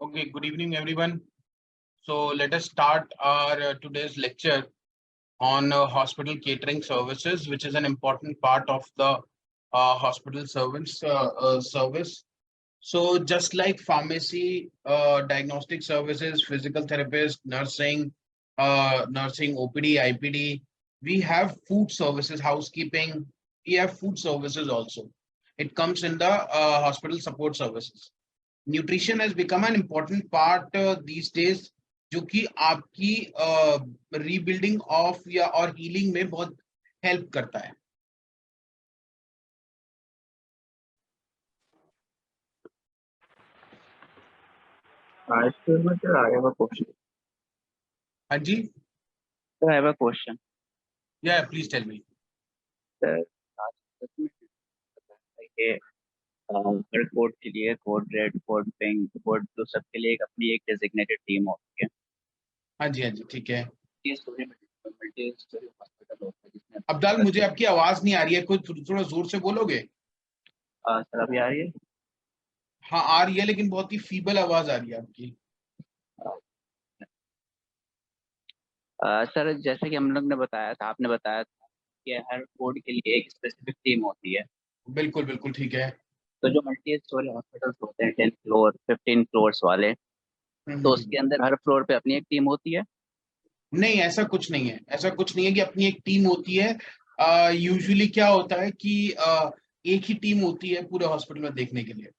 Okay, good evening, everyone. So let us start our today's lecture on hospital catering services, which is an important part of the hospital service. So just like pharmacy, diagnostic services, physical therapist, nursing, OPD, IPD, we have food services, housekeeping. We have food services also. It comes in the hospital support services. Nutrition has become an important part these days, जो कि आपकी rebuilding of या और healing में बहुत help करता है. I have a question. हाँ जी. I have a question. Yeah, please tell me. Her code के लिए code red, code pink, code blue, सबके लिए एक अपनी एक डेजिग्नेटेड टीम होती है. हाँ जी, हाँ जी, ठीक है. हॉस्पिटल अब्दाल, मुझे आपकी आवाज नहीं आ रही है, कुछ थोड़ा जोर से बोलोगे? सर अभी आ रही है? हाँ आ रही है, लेकिन बहुत ही फीबल आवाज आ रही है आपकी. सर जैसे कि हम लोग ने बताया था, आपने बताया था कि हर कोड के लिए एक स्पेसिफिक टीम होती है. बिल्कुल बिल्कुल ठीक है. तो जो मल्टी स्टोरी हॉस्पिटल्स होते हैं 10 फ्लोर 15 फ्लोर्स वाले, तो उसके अंदर हर फ्लोर पे अपनी एक टीम होती है. नहीं, ऐसा कुछ नहीं है. ऐसा कुछ नहीं है कि अपनी एक टीम होती है. यूजुअली क्या होता है कि एक ही टीम होती है पूरे हॉस्पिटल में देखने के लिए.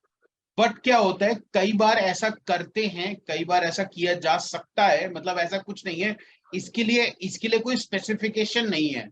बट क्या होता है, कई बार ऐसा करते हैं, कई बार ऐसा किया जा सकता है, मतलब ऐसा कुछ नहीं है. इसके लिए कोई स्पेसिफिकेशन नहीं है.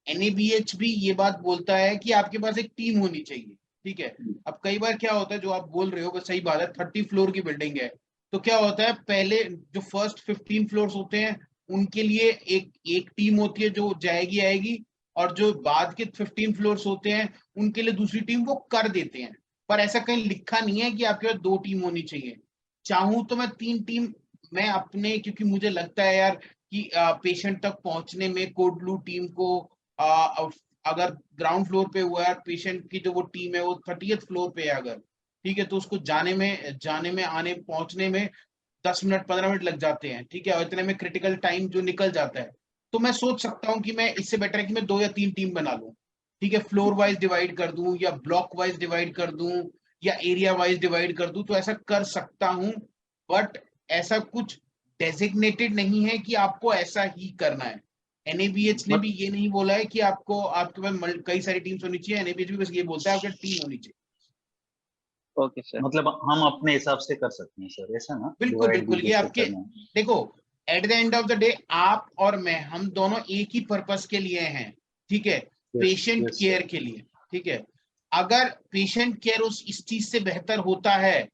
एनएबीएच भी ये बात बोलता है कि आपके पास एक टीम होनी चाहिए. ठीक है. अब कई बार क्या होता है, जो आप बोल रहे हो वो सही बात है, 30 फ्लोर की बिल्डिंग है, तो क्या होता है, पहले जो फर्स्ट 15 फ्लोर्स होते हैं उनके लिए एक एक टीम होती है जो जाएगी आएगी, और जो बाद के 15 फ्लोर्स होते हैं उनके लिए दूसरी टीम वो कर देते हैं. पर ऐसा कहीं लिखा नहीं है कि आपके पास 2 टीम होनी चाहिए. चाहूं तो मैं 3 टीम, मैं अपने, क्योंकि मुझे लगता है यार कि पेशेंट तक पहुंचने में कोड ब्लू टीम को, अगर ग्राउंड फ्लोर पे हुआ है पेशेंट की, जो वो टीम है वो 30th फ्लोर पे है अगर, ठीक है, तो उसको जाने में आने पहुंचने में 10 मिनट 15 मिनट लग जाते हैं. ठीक है. और इतने में क्रिटिकल टाइम जो निकल जाता है, तो मैं सोच सकता हूँ कि मैं इससे बेटर है कि मैं 2 या 3 टीम बना लूं. ठीक है. फ्लोर वाइज डिवाइड कर दूं या ब्लॉक वाइज डिवाइड कर दूं या एरिया वाइज डिवाइड कर दूं, तो ऐसा कर सकता हूं. बट ऐसा कुछ डेजिग्नेटेड नहीं है कि आपको ऐसा ही करना है. एनएबीएच ने भी ये नहीं बोला है कि आपको आपके पास कई सारी टीम्स होनी चाहिए. एनएबीएच भी बस ये बोलता है आपकी टीम होनी चाहिए. Okay sir. मतलब हम अपने हिसाब से कर सकते हैं सर, ऐसा ना? बिल्कुल बिल्कुल. ये आपके, देखो, at the end of the day आप और मैं, हम दोनों एक ही पर्पस के लिए हैं. ठीक है. पेशेंट केयर के लिए. ठीक है. अगर पेशेंट केयर इस चीज से बेहतर होता है,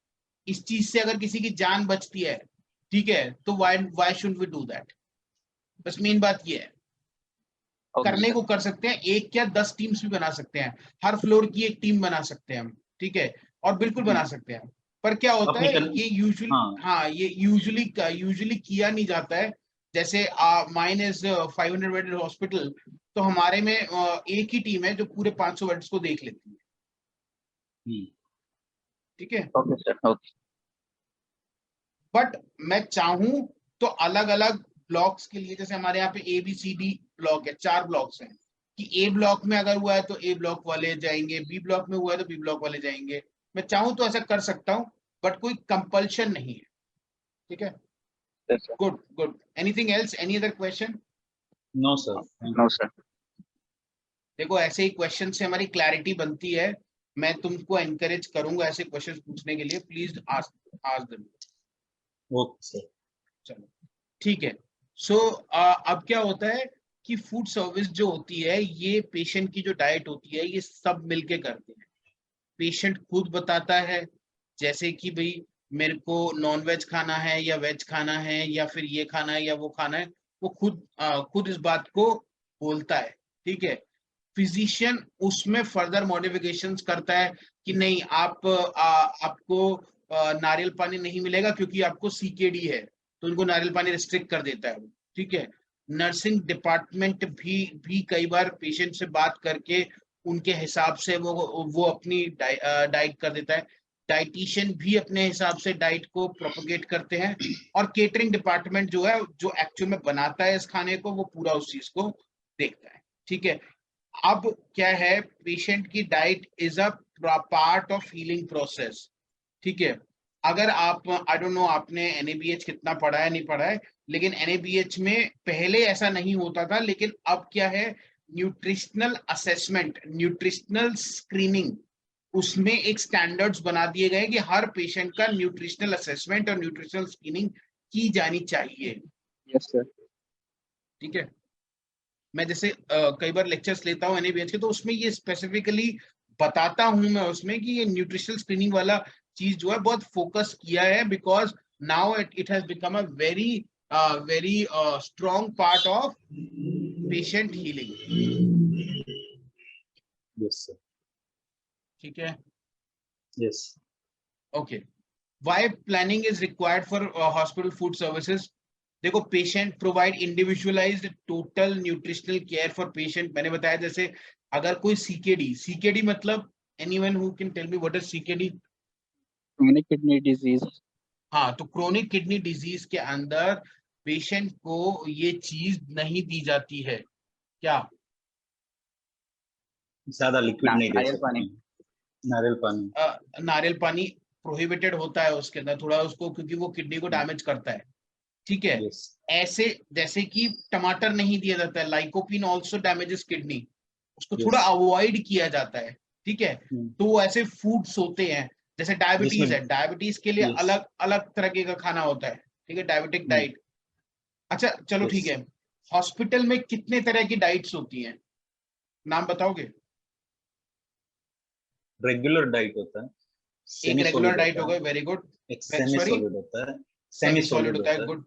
इस चीज से अगर किसी की जान बचती है, ठीक है, तो why should we do that. बस मेन बात ये है. करने को कर सकते हैं, 1 या 10 टीम्स भी बना सकते हैं. हर फ्लोर की एक टीम बना सकते हैं हम. ठीक है. और बिल्कुल बना सकते हैं. पर क्या होता है, ये ये यूजुअली किया नहीं जाता है. जैसे माइन इज 500 बेडेड हॉस्पिटल, तो हमारे में एक ही टीम है जो पूरे 500 बेड्स को देख लेती है. ठीक है. Okay sir. ओके. बट मैं चाहूं तो अलग अलग ब्लॉक्स के लिए, जैसे हमारे यहाँ पे ABCD ब्लॉक है, 4 ब्लॉक्स हैं, कि ए ब्लॉक में अगर हुआ है तो ए ब्लॉक वाले जाएंगे, बी ब्लॉक में हुआ है तो बी ब्लॉक वाले जाएंगे. मैं चाहूं तो ऐसा कर सकता हूं, बट कोई कंपल्शन नहीं है. ठीक है. Good good. Anything else, any other question? No sir. No sir. देखो, ऐसे ही क्वेश्चन से हमारी क्लैरिटी बनती है. मैं तुमको एनकरेज करूंगा ऐसे क्वेश्चन पूछने के लिए. Please ask them. Okay sir. चलो ठीक है. सो अब क्या होता है कि फूड सर्विस जो होती है, ये पेशेंट की जो डाइट होती है ये सब मिलके करते हैं. पेशेंट खुद बताता है, जैसे कि भाई मेरे को नॉन वेज खाना है या वेज खाना है या फिर ये खाना है या वो खाना है, वो खुद इस बात को बोलता है. ठीक है. फिजिशियन उसमें फर्दर मॉडिफिकेशंस करता है कि नहीं, आपको नारियल पानी नहीं मिलेगा क्योंकि आपको CKD है, तो उनको नारियल पानी रिस्ट्रिक्ट कर देता है. ठीक है. नर्सिंग डिपार्टमेंट भी कई बार पेशेंट से बात करके उनके हिसाब से वो अपनी डाइट कर देता है. डाइटिशियन भी अपने हिसाब से डाइट को प्रोपोगेट करते हैं, और केटरिंग डिपार्टमेंट जो है, जो एक्चुअल में बनाता है इस खाने को, वो पूरा उस चीज को देखता है। ठीक है, अब क्या है, पेशेंट की diet is a part of healing process. ठीक है, अगर आप, आई डोंट नो आपने एनएबीएच कितना पढ़ा है नहीं पढ़ा है, लेकिन एनएबीएच में पहले ऐसा नहीं होता था, लेकिन अब क्या है, न्यूट्रिशनल असेसमेंट, न्यूट्रिशनल स्क्रीनिंग, उसमें एक स्टैंडर्ड्स बना दिए गए कि हर पेशेंट का न्यूट्रिशनल असेसमेंट और न्यूट्रिशनल स्क्रीनिंग की जानी चाहिए। Yes sir. ठीक है, मैं जैसे कई बार लेक्चर्स लेता हूँ एनएबीएच के, तो उसमें ये स्पेसिफिकली बताता हूं मैं उसमें कि ये न्यूट्रिशनल स्क्रीनिंग वाला चीज जो है बहुत फोकस किया है, because now it has become a very very strong part of patient healing. Yes sir. ठीक है, yes. Okay. Why planning is required for hospital food services? देखो, patient provide individualised total nutritional care for patient. मैंने बताया जैसे अगर कोई CKD, CKD मतलब anyone who can tell me what is CKD? Chronic kidney disease. हाँ, तो chronic kidney disease के अंदर पेशेंट को ये चीज नहीं दी जाती है, क्या? ज्यादा लिक्विड नहीं दे नारियल सकते पानी। हैं। नारियल पानी। नारियल पानी प्रोहिबिटेड होता है उसके अंदर थोड़ा उसको, क्योंकि वो किडनी को डैमेज करता है। ठीक है, यस। ऐसे जैसे कि टमाटर नहीं दिया जाता है, लाइकोपिन ऑल्सो डैमेजेस किडनी, उसको थोड़ा यस। अवॉइड किया जाता है। ठीक है, तो वो ऐसे फूड्स होते हैं, जैसे डायबिटीज जिसमें है, डायबिटीज के लिए यस। अलग अलग तरह का खाना होता है। ठीक है, डायबिटिक डाइट। अच्छा चलो ठीक यस। है, हॉस्पिटल में कितने तरह की डाइट्स होती हैं, नाम बताओगे? रेगुलर डाइट होता है, एक सेमी रेगुलर सॉलिड डाइट होता हो है, गए, वेरी गुड। एक सेमी सॉरी, सॉलिड होता है, सेमी सेमी सॉलिड सॉलिड होता है, होता है, गुड।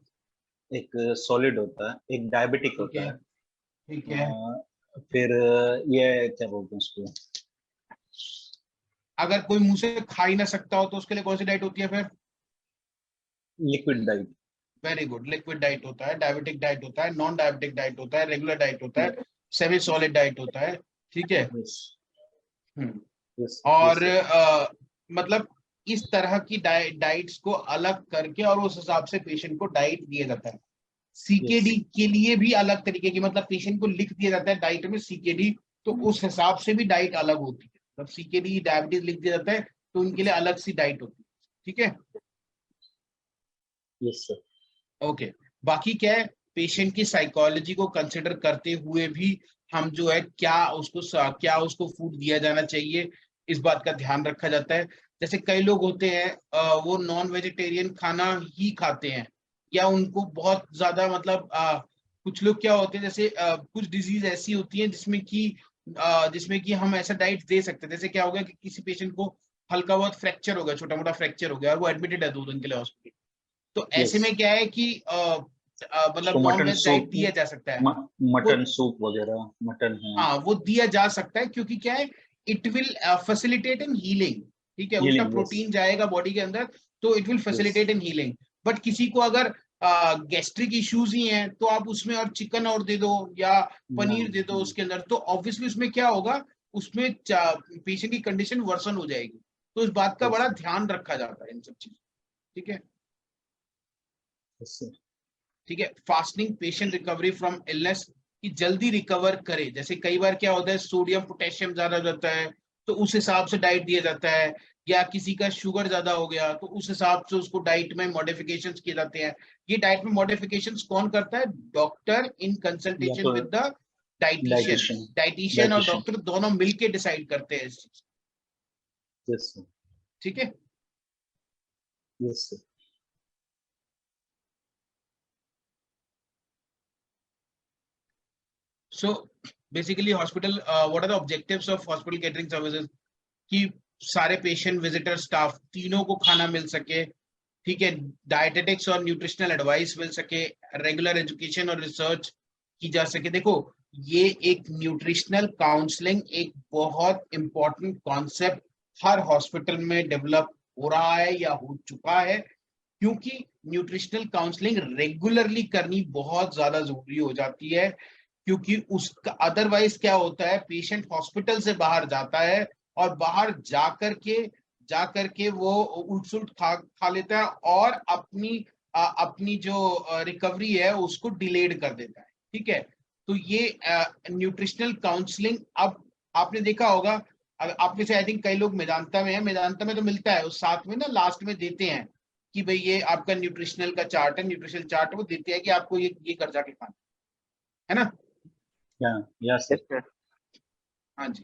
एक सॉलिड होता है, एक डायबिटिक ठीक होता है, है। ठीक है। फिर ये क्या बोलते हैं उसको? अगर कोई मुंह से खा ही ना सकता हो तो उसके लिए कौन सी डाइट होती है फिर? Liquid diet. Very good, liquid diet होता है, डायबिटिक डाइट होता है, नॉन डायबिटिक डाइट होता है, रेगुलर डाइट होता है, सेमी सॉलिड डाइट होता है। ठीक है। यस। हम्म। यस। और यस सर। मतलब इस तरह की डाइट्स को अलग करके और उस हिसाब से पेशेंट को डाइट दिया जाता है। यस। सीकेडी के लिए भी अलग तरीके की, मतलब पेशेंट को लिख दिया जाता है डाइट में सीकेडी, तो उस हिसाब से भी डाइट अलग होती है। मतलब सीकेडी डायबिटीज लिख दिया जाता है तो उनके लिए अलग सी डाइट होती है। ठीक है, यस सर। ओके। बाकी क्या है, पेशेंट की साइकोलॉजी को कंसिडर करते हुए भी हम जो है क्या उसको फूड दिया जाना चाहिए, इस बात का ध्यान रखा जाता है। जैसे कई लोग होते हैं वो नॉन वेजिटेरियन खाना ही खाते हैं, या उनको बहुत ज्यादा मतलब कुछ लोग क्या होते हैं, जैसे कुछ डिजीज ऐसी होती है जिसमें कि हम ऐसा डाइट दे सकते हैं। जैसे क्या हो गया कि किसी पेशेंट को हल्का बहुत फ्रैक्चर हो गया, छोटा मोटा फ्रैक्चर हो गया, और वो एडमिटेड है 2 दिन के लिए हॉस्पिटल, तो ऐसे यस। में क्या है कि उसको मतलब non mutton veg diet soup, दिया जा सकता है। वो, मटन सूप वगैरह, मटन है। हाँ, वो दिया जा सकता है, क्योंकि क्या है, it will facilitate in healing. ठीक है, उल्टा हीलिंग। यस। प्रोटीन जाएगा बॉडी के अंदर, तो it will yes. Facilitate in healing. But किसी को अगर गैस्ट्रिक इश्यूज ही हैं, तो आप उसमें और चिकन और दे दो या पनीर दे दो उसके अंदर, तो ऑब्वियसली उसमें क्या होगा, उसमें पेशेंट की कंडीशन वर्सन हो जाएगी। तो इस बात का यस बड़ा सर। ध्यान रखा जाता है इन सब चीजों। ठीक है, यस सर। ठीक है। Fasting patient recovery from illness, कि जल्दी रिकवर करे। जैसे कई बार क्या होता है, सोडियम पोटेशियम ज्यादा हो जाता है, तो उस हिसाब से डाइट दिया जाता है, या किसी का शुगर ज्यादा हो गया तो उस हिसाब से उसको डाइट में मॉडिफिकेशंस किए जाते हैं। ये डाइट में मॉडिफिकेशंस कौन करता है? डॉक्टर इन या कंसल्टेशन तो with the dietitian. Dietitian. Dietitian और डाइटिशियन। डॉक्टर दोनों मिलके डिसाइड करते हैं इस चीज। Yes sir. ठीक है, yes sir. So basically hospital, what are the objectives of hospital catering services? कि सारे पेशेंट, विजिटर, स्टाफ तीनों को खाना मिल सके। ठीक है, डाइटेटिक्स और न्यूट्रिशनल एडवाइस मिल सके, रेगुलर एजुकेशन और रिसर्च की जा सके। देखो, ये एक न्यूट्रिशनल काउंसलिंग एक बहुत इंपॉर्टेंट कॉन्सेप्ट हर हॉस्पिटल में डेवलप हो रहा है या हो चुका है, क्योंकि न्यूट्रिशनल काउंसलिंग रेगुलरली करनी बहुत ज्यादा जरूरी हो जाती है। क्योंकि उसका अदरवाइज क्या होता है, पेशेंट हॉस्पिटल से बाहर जाता है और बाहर जाकर के जा करके वो उल्ट सुल्ट खा लेता है और अपनी जो रिकवरी है उसको डिलेड कर देता है। ठीक है, तो ये न्यूट्रिशनल काउंसलिंग, अब आपने देखा होगा, आप में से आई थिंक कई लोग मेदांता में है, मेदांता में तो मिलता है, उस साथ में ना लास्ट में देते हैं कि भाई ये आपका न्यूट्रिशनल का चार्ट है, न्यूट्रिशनल चार्ट वो देते हैं कि आपको ये कर जाके खाना है ना। या सर। Yes, sir. हाँ जी,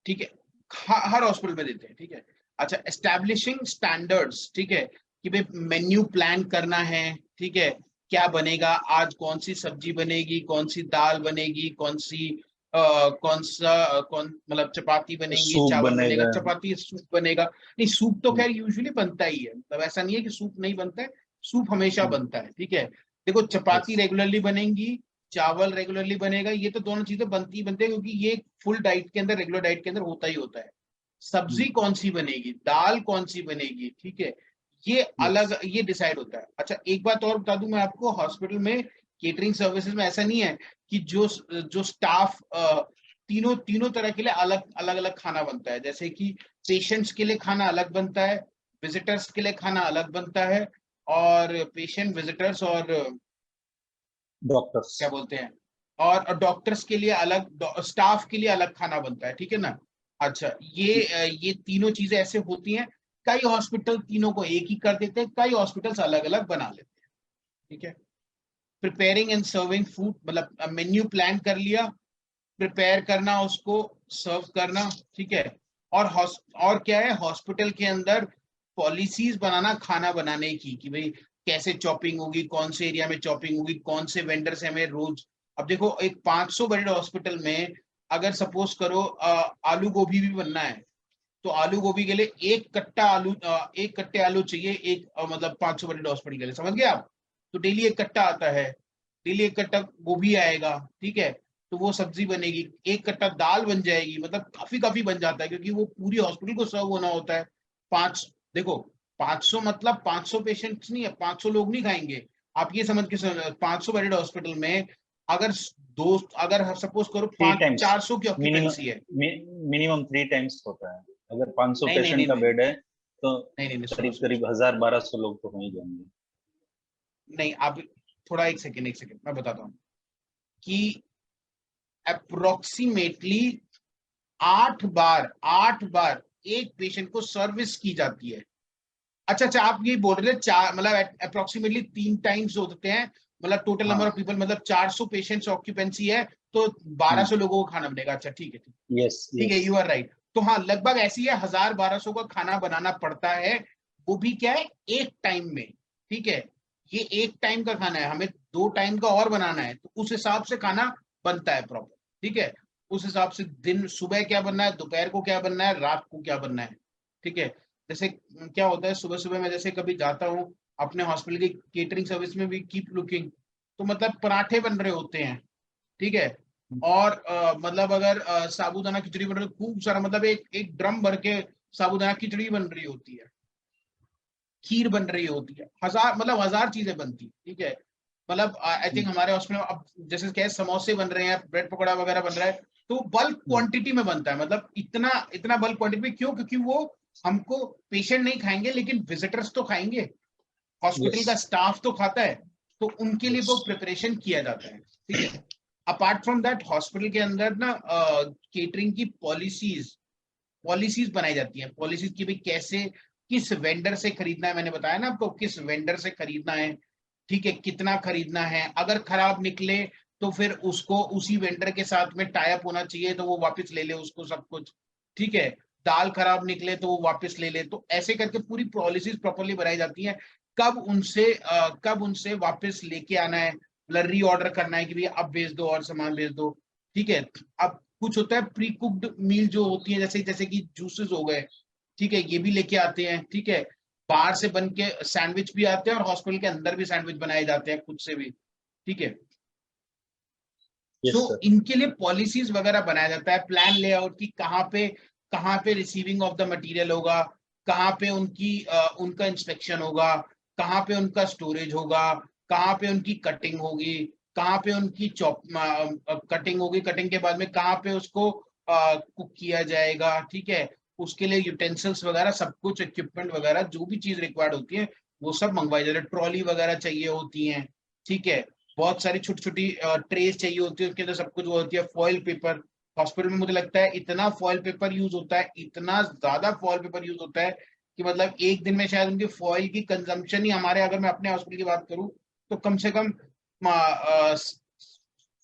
ठीक है, हर हॉस्पिटल में देते हैं। ठीक है, अच्छा, एस्टैब्लिशिंग स्टैंडर्ड्स, ठीक है, कि भाई मेन्यू प्लान करना है। ठीक है, क्या बनेगा आज, कौन सी सब्जी बनेगी, कौन सी दाल बनेगी, कौन मतलब चपाती बनेगी, सूप चावल बनेगा, बनेगा। चपाती सूप बनेगा। नहीं, सूप तो खैर यूजुअली बनता ही है, मतलब ऐसा नहीं है कि सूप नहीं बनता है, सूप हमेशा बनता है। ठीक है, देखो चपाती Yes. रेगुलरली बनेगी, चावल रेगुलरली बनेगा, ये तो दोनों चीजें बनती ही बनती है, क्योंकि ये फुल डाइट के अंदर, रेगुलर डाइट के अंदर होता ही होता है। सब्जी कौन सी बनेगी, दाल कौन सी बनेगी, ठीक है, ये अलग, ये डिसाइड होता है। अच्छा, एक बात और बता दूं मैं आपको, हॉस्पिटल में केटरिंग सर्विसेज में ऐसा नहीं है कि जो स्टाफ तीनों तीनों तरह के लिए अलग अलग अलग खाना बनता है। जैसे कि पेशेंट्स के लिए खाना अलग बनता है, विजिटर्स के लिए खाना अलग बनता है, और पेशेंट, विजिटर्स और डॉक्टर्स। क्या बोलते हैं, और डॉक्टर्स के लिए अलग, स्टाफ के लिए अलग खाना बनता है। ठीक है ना। अच्छा, ये तीनों चीजें ऐसे होती हैं। कई हॉस्पिटल तीनों को एक ही कर देते हैं, कई हॉस्पिटल्स अलग अलग बना लेते हैं। ठीक है, प्रिपेयरिंग एंड सर्विंग फूड, मतलब मेन्यू प्लान कर लिया, प्रिपेयर करना, उसको सर्व करना। ठीक है, और क्या है, हॉस्पिटल के अंदर पॉलिसीज बनाना खाना बनाने की, कि भाई कैसे चॉपिंग होगी, कौन से एरिया में चॉपिंग होगी, कौन से वेंडर से हमें रोज। अब देखो, एक 500 बेडेड हॉस्पिटल में अगर सपोज करो आलू गोभी भी बनना है, तो आलू गोभी के लिए एक कट्टे आलू चाहिए, मतलब 500 बेडेड हॉस्पिटल के लिए, समझ गए आप। तो डेली एक कट्टा आता है, डेली एक कट्टा गोभी आएगा। ठीक है, तो वो सब्जी बनेगी, एक कट्टा दाल बन जाएगी, मतलब काफी काफी बन जाता है, क्योंकि वो पूरी हॉस्पिटल को सर्व होना होता है। पांच देखो, 500 मतलब 500 पेशेंट्स नहीं है, 500 लोग नहीं खाएंगे। आप ये समझ के 500 बेडेड हॉस्पिटल में अगर अगर सपोज करो थ्री 5 टाइम्स 400 की मिनिमम, ऑक्यूपेंसी है। मिनिमम 3 टाइम्स होता है। अगर 500 नहीं नहीं पेशेंट नहीं का नहीं बेड है तो नहीं नहीं नहीं, सुनो करीब सुनो करीब सुनो। 1000-1200 लोग तो हो ही जाएंगे। नहीं, आप थोड़ा, एक सेकेंड मैं बताता हूँ कि अप्रोक्सीमेटली 8 बार एक पेशेंट को सर्विस की जाती है। अच्छा अच्छा, आप ये बोल रहे थे चार, मतलब अप्रोक्सीमेटली 3 टाइम्स होते हैं, मतलब टोटल नंबर ऑफ हाँ। पीपल, मतलब 400 पेशेंट्स ऑक्यूपेंसी है, तो 1200 लोगों को खाना बनेगा। अच्छा, ठीक है, यस ठीक है, यस। You are right. तो हाँ, लगभग ऐसी है, 1000-1200 का खाना बनाना पड़ता है। वो भी क्या है, एक टाइम में। ठीक है, ये एक टाइम का खाना है, हमें 2 टाइम का और बनाना है, तो उस हिसाब से खाना बनता है प्रॉपर। ठीक है, उस हिसाब से दिन, सुबह क्या बनना है, दोपहर को क्या बनना है, रात को क्या बनना है। ठीक है, जैसे क्या होता है, सुबह सुबह मैं जैसे कभी जाता हूँ अपने हॉस्पिटल की केटरिंग सर्विस में भी, कीप लुकिंग, तो मतलब पराठे बन रहे होते हैं। ठीक है, और मतलब अगर साबूदाना खिचड़ी बन रही, खूब सारा, मतलब एक एक ड्रम भर के साबूदाना खिचड़ी बन रही होती है, खीर बन रही होती है, मतलब 1000 चीजें बनती है। ठीक है, मतलब आई थिंक हमारे हॉस्पिटल में अब जैसे क्या है, समोसे बन रहे हैं, ब्रेड पकौड़ा वगैरह बन रहा है, तो बल्क क्वांटिटी में बनता है, मतलब इतना इतना बल्क क्वांटिटी में, क्यों, क्योंकि वो हमको पेशेंट नहीं खाएंगे, लेकिन विजिटर्स तो खाएंगे, हॉस्पिटल यस का स्टाफ तो खाता है, तो उनके लिए यस। वो प्रिपरेशन किया जाता है। ठीक है, अपार्ट फ्रॉम दैट हॉस्पिटल के अंदर ना केटरिंग की पॉलिसीज बनाई जाती हैं, पॉलिसीज की भी, कैसे, किस वेंडर से खरीदना है, मैंने बताया ना आपको, किस वेंडर से खरीदना है। ठीक है, कितना खरीदना है, अगर खराब निकले तो फिर उसको उसी वेंडर के साथ में टाई अप होना चाहिए, तो वो वापस ले ले उसको सब कुछ। ठीक है, दाल खराब निकले तो वो वापस ले ले, तो ऐसे करके पूरी पॉलिसीज प्रॉपरली बनाई जाती हैं। कब उनसे वापस लेके आना है, मतलब रीऑर्डर करना है कि भैया अब भेज दो और सामान भेज दो। ठीक है, अब कुछ होता है प्री कुक्ड मील जो होती है, जैसे जैसे कि जूसेस हो गए। ठीक है, ये भी लेके आते हैं। ठीक है, बाहर से बन के सैंडविच भी आते हैं, और हॉस्पिटल के अंदर भी सैंडविच बनाए जाते हैं खुद से भी। ठीक है, सो यस सर। इनके लिए पॉलिसीज वगैरह बनाया जाता है, प्लान लेआउट की, कहाँ पे रिसीविंग ऑफ द मटेरियल होगा, कहाँ पे उनका इंस्पेक्शन होगा, कहाँ पे उनका स्टोरेज होगा, कहाँ पे उनकी कटिंग होगी, कहाँ पे उनकी कटिंग होगी, कटिंग के बाद में कहाँ पे उसको कुक किया जाएगा। ठीक है, उसके लिए यूटेंसिल्स वगैरह सब कुछ, इक्विपमेंट वगैरह जो भी चीज रिक्वायर्ड होती है वो सब मंगवाई जाती है। ट्रॉली वगैरह चाहिए होती है, ठीक है, बहुत सारी छोटी छोटी ट्रेस चाहिए होती है, उसके अंदर सब कुछ वो होती है। फॉइल पेपर, हॉस्पिटल में मुझे लगता है इतना फॉइल पेपर यूज होता है, इतना ज्यादा फॉइल पेपर यूज होता है कि मतलब एक दिन में शायद उनकी फॉइल की कंजम्पशन ही हमारे, अगर मैं अपने हॉस्पिटल की बात करूं तो कम से कम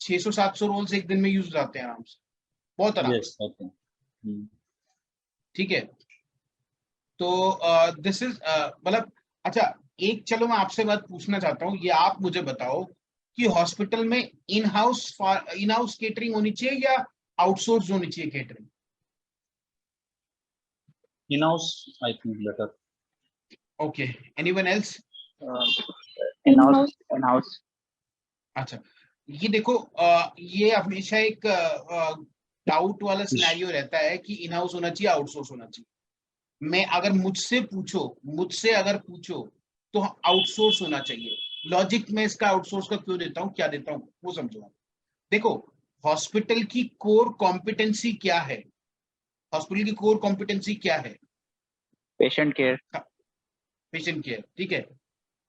600-700 रोल्स एक दिन में यूज हो जाते हैं आराम से, बहुत आराम यस से, ओके। ठीक है। तो दिस इज मतलब, अच्छा एक, चलो मैं आपसे बात पूछना चाहता हूँ, ये आप मुझे बताओ कि हॉस्पिटल में इन हाउस केटरिंग होनी चाहिए या आउटसोर्स होनी चाहिए catering? In house I think better. Okay, anyone else? In house, in house. अच्छा, ये देखो ये हमेशा एक डाउट वाला सिनेरियो रहता है कि इन हाउस होना चाहिए आउटसोर्स होना चाहिए। मैं अगर मुझसे अगर पूछो तो आउटसोर्स होना चाहिए। लॉजिक में इसका आउटसोर्स का क्यों देता हूँ, क्या देता हूँ वो समझो। देखो, हॉस्पिटल की कोर कॉम्पिटेंसी क्या है? हॉस्पिटल की कोर कॉम्पिटेंसी क्या है? Patient care. पेशेंट केयर, ठीक है।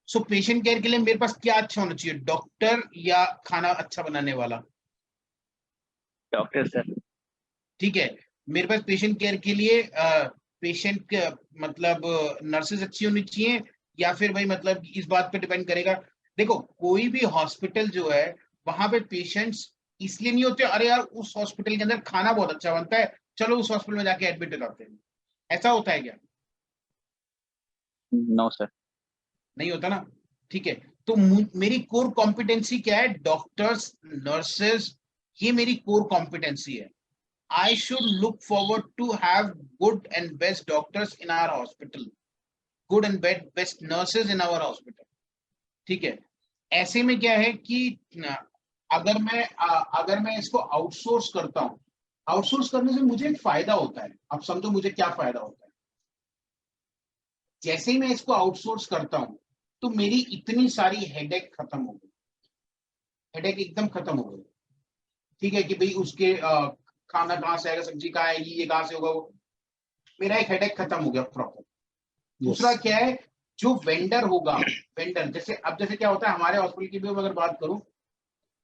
सो पेशेंट केयर के लिए मेरे पास क्या अच्छा होना चाहिए, डॉक्टर या खाना अच्छा बनाने वाला? Doctor sir. ठीक है, मेरे पास पेशेंट केयर के लिए पेशेंट मतलब नर्सेज अच्छी होनी चाहिए, या फिर भाई मतलब इस बात पे डिपेंड करेगा। देखो, कोई भी हॉस्पिटल जो है वहां पे पेशेंट्स इसलिए नहीं होते, अरे यार उस हॉस्पिटल के अंदर खाना बहुत अच्छा बनता है, चलो उस हॉस्पिटल में जाके एडमिट हो जाते हैं। ऐसा होता है क्या? No sir. नहीं होता ना, ठीक है। तो मेरी कोर कॉम्पिटेंसी क्या है? डॉक्टर्स, नर्सेज, ये मेरी कोर कॉम्पिटेंसी है। I should look forward to have good and best doctors in our hospital, good and best nurses in our hospital, ठीक है। ऐसे में क्या है कि अगर मैं इसको आउटसोर्स करता हूं, आउटसोर्स करने से मुझे एक फायदा होता है। अब समझो मुझे क्या फायदा होता है। जैसे ही मैं इसको आउटसोर्स करता हूं तो मेरी इतनी सारी हेडेक खत्म हो गई, हेडेक एकदम खत्म हो गई, ठीक है, कि भाई उसके खाना कहाँ से आएगा, सब्जी कहाँ आएगी, ये कहाँ से होगा, वो मेरा एक हेडेक खत्म हो गया प्रॉपर। दूसरा क्या है, जो वेंडर होगा, वेंडर जैसे, अब जैसे क्या होता है हमारे हॉस्पिटल की भी अगर बात करूं,